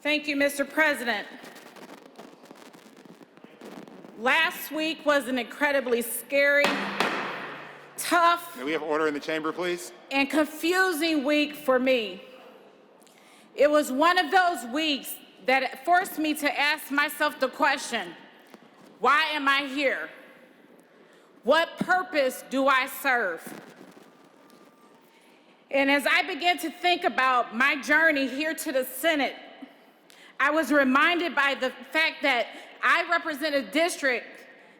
Thank you, Mr. President. Last week was an incredibly scary, tough, May we have order in the chamber, please? and confusing week for me. It was one of those weeks that forced me to ask myself the question, why am I here? What purpose do I serve? And as I began to think about my journey here to the Senate, I was reminded by the fact that I represent a district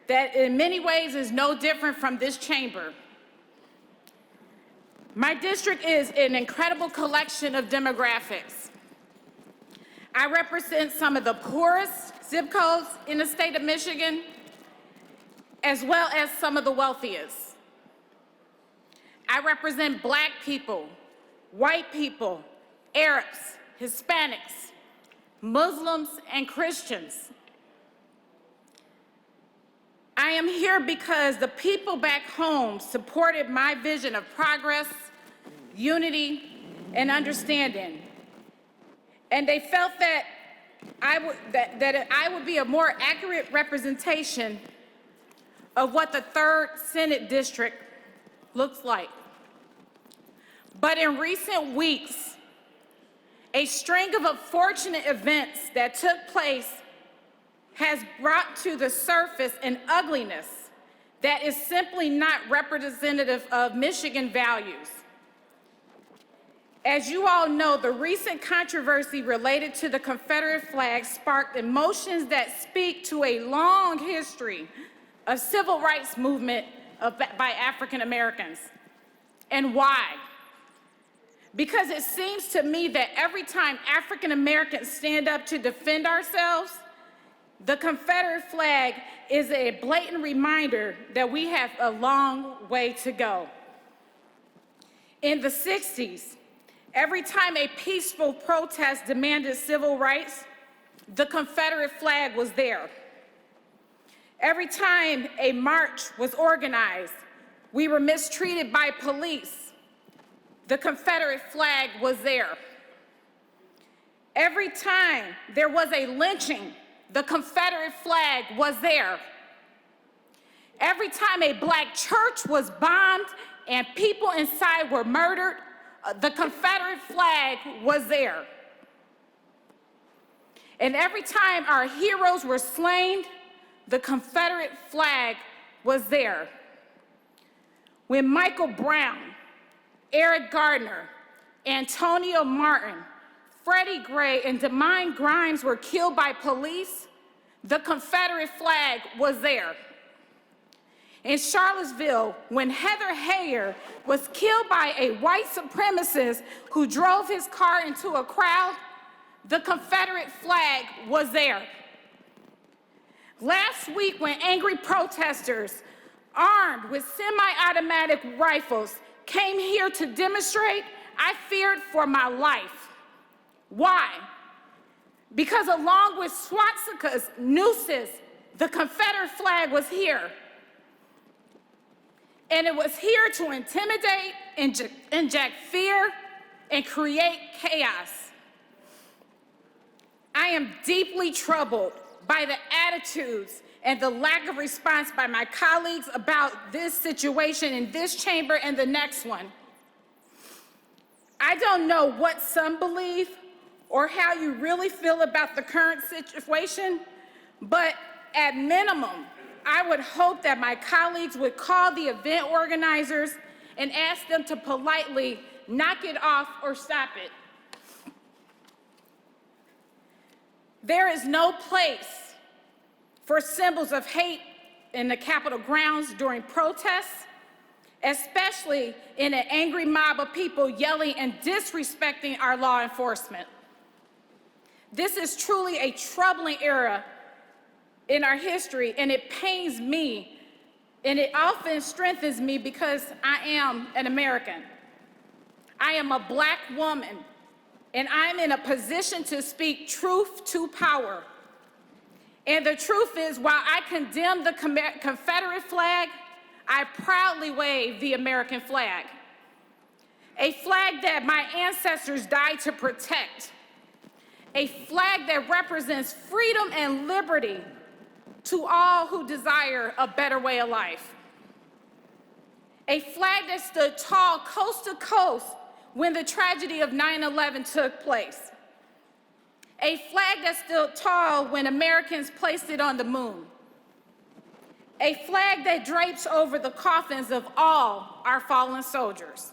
that in many ways is no different from this chamber. My district is an incredible collection of demographics. I represent some of the poorest zip codes in the state of Michigan, as well as some of the wealthiest. I represent Black people, white people, Arabs, Hispanics, Muslims, and Christians. I am here because the people back home supported my vision of progress, unity, and understanding. And they felt that I would be a more accurate representation of what the 3rd Senate District looks like. But in recent weeks, a string of unfortunate events that took place has brought to the surface an ugliness that is simply not representative of Michigan values. As you all know, the recent controversy related to the Confederate flag sparked emotions that speak to a long history of civil rights movement by African Americans. And why? Because it seems to me that every time African Americans stand up to defend ourselves, the Confederate flag is a blatant reminder that we have a long way to go. In the 60s, every time a peaceful protest demanded civil rights, the Confederate flag was there. Every time a march was organized, we were mistreated by police, the Confederate flag was there. Every time there was a lynching, the Confederate flag was there. Every time a Black church was bombed and people inside were murdered, the Confederate flag was there. And every time our heroes were slain, the Confederate flag was there. When Michael Brown, Eric Gardner, Antonio Martin, Freddie Gray, and Demine Grimes were killed by police, the Confederate flag was there. In Charlottesville, when Heather Heyer was killed by a white supremacist who drove his car into a crowd, the Confederate flag was there. Last week, when angry protesters armed with semi-automatic rifles came here to demonstrate, I feared for my life. Why? Because along with swastikas, nooses, the Confederate flag was here. And it was here to intimidate, inject fear, and create chaos. I am deeply troubled by the attitudes and the lack of response by my colleagues about this situation in this chamber and the next one. I don't know what some believe or how you really feel about the current situation, but at minimum, I would hope that my colleagues would call the event organizers and ask them to politely knock it off or stop it. There is no place for symbols of hate in the Capitol grounds during protests, especially in an angry mob of people yelling and disrespecting our law enforcement. This is truly a troubling era in our history, and it pains me, and it often strengthens me because I am an American. I am a Black woman, and I'm in a position to speak truth to power. And the truth is, while I condemn the Confederate flag, I proudly wave the American flag, a flag that my ancestors died to protect, a flag that represents freedom and liberty to all who desire a better way of life. A flag that stood tall coast to coast when the tragedy of 9/11 took place. A flag that stood tall when Americans placed it on the moon. A flag that drapes over the coffins of all our fallen soldiers.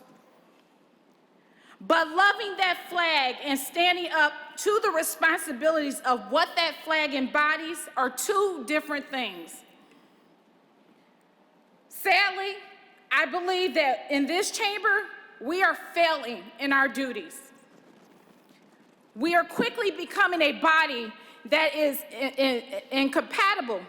But loving that flag and standing up to the responsibilities of what that flag embodies are two different things. Sadly, I believe that in this chamber, we are failing in our duties. We are quickly becoming a body that is incapable,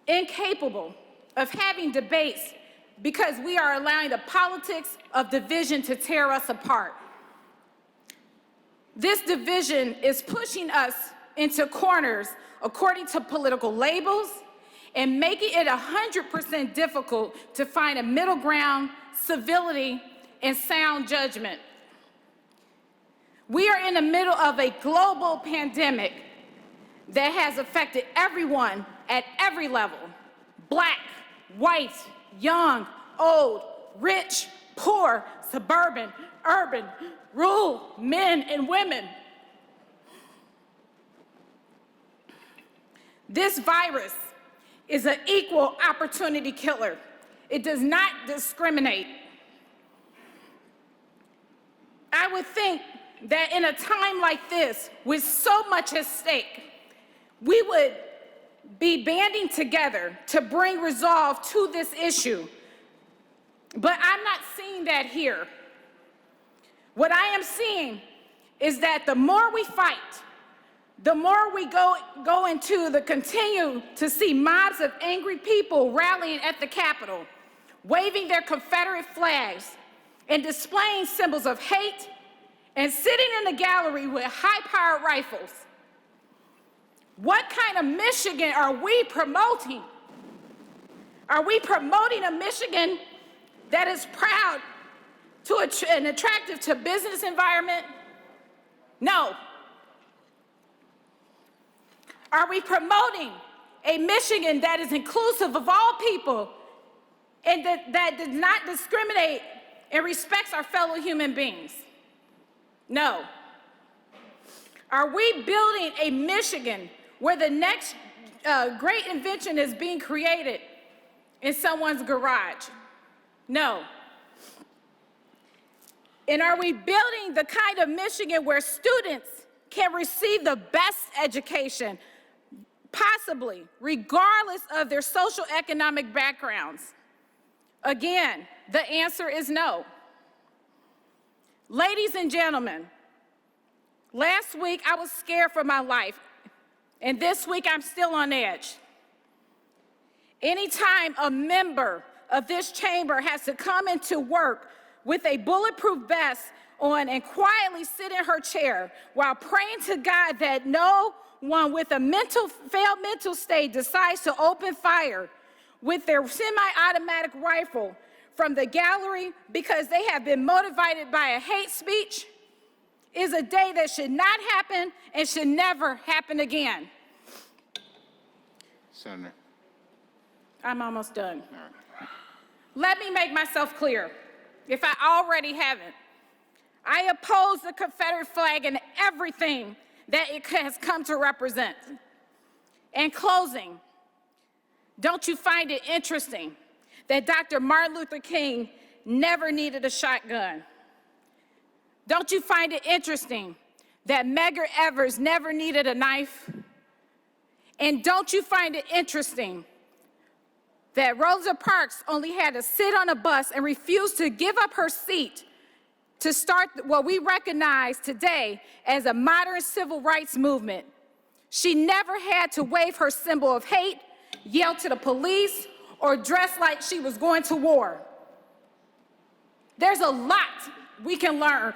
incapable of having debates because we are allowing the politics of division to tear us apart. This division is pushing us into corners according to political labels and making it 100% difficult to find a middle ground, civility, and sound judgment. We are in the middle of a global pandemic that has affected everyone at every level: Black, white, young, old, rich, poor, suburban, urban, rural, men and women. This virus is an equal opportunity killer. It does not discriminate. I would think that in a time like this, with so much at stake, we would be banding together to bring resolve to this issue. But I'm not seeing that here. What I am seeing is that the more we fight, the more we go into the continue to see mobs of angry people rallying at the Capitol, waving their Confederate flags and displaying symbols of hate, and sitting in the gallery with high-powered rifles. What kind of Michigan are we promoting? Are we promoting a Michigan that is proud to and attractive to business environment? No. Are we promoting a Michigan that is inclusive of all people and that does not discriminate and respects our fellow human beings? No. Are we building a Michigan where the next great invention is being created in someone's garage? No. And are we building the kind of Michigan where students can receive the best education, possibly, regardless of their socioeconomic backgrounds? Again, the answer is no. Ladies and gentlemen, last week I was scared for my life, and this week I'm still on edge. Anytime a member of this chamber has to come into work with a bulletproof vest on and quietly sit in her chair while praying to God that no one with a failed mental state decides to open fire with their semi-automatic rifle from the gallery because they have been motivated by a hate speech, is a day that should not happen and should never happen again. Senator. I'm almost done. Let me make myself clear, if I already haven't. I oppose the Confederate flag and everything that it has come to represent. In closing, don't you find it interesting that Dr. Martin Luther King never needed a shotgun? Don't you find it interesting that Medgar Evers never needed a knife? And don't you find it interesting that Rosa Parks only had to sit on a bus and refused to give up her seat to start what we recognize today as a modern civil rights movement? She never had to wave her symbol of hate, yell to the police, or dress like she was going to war. There's a lot we can learn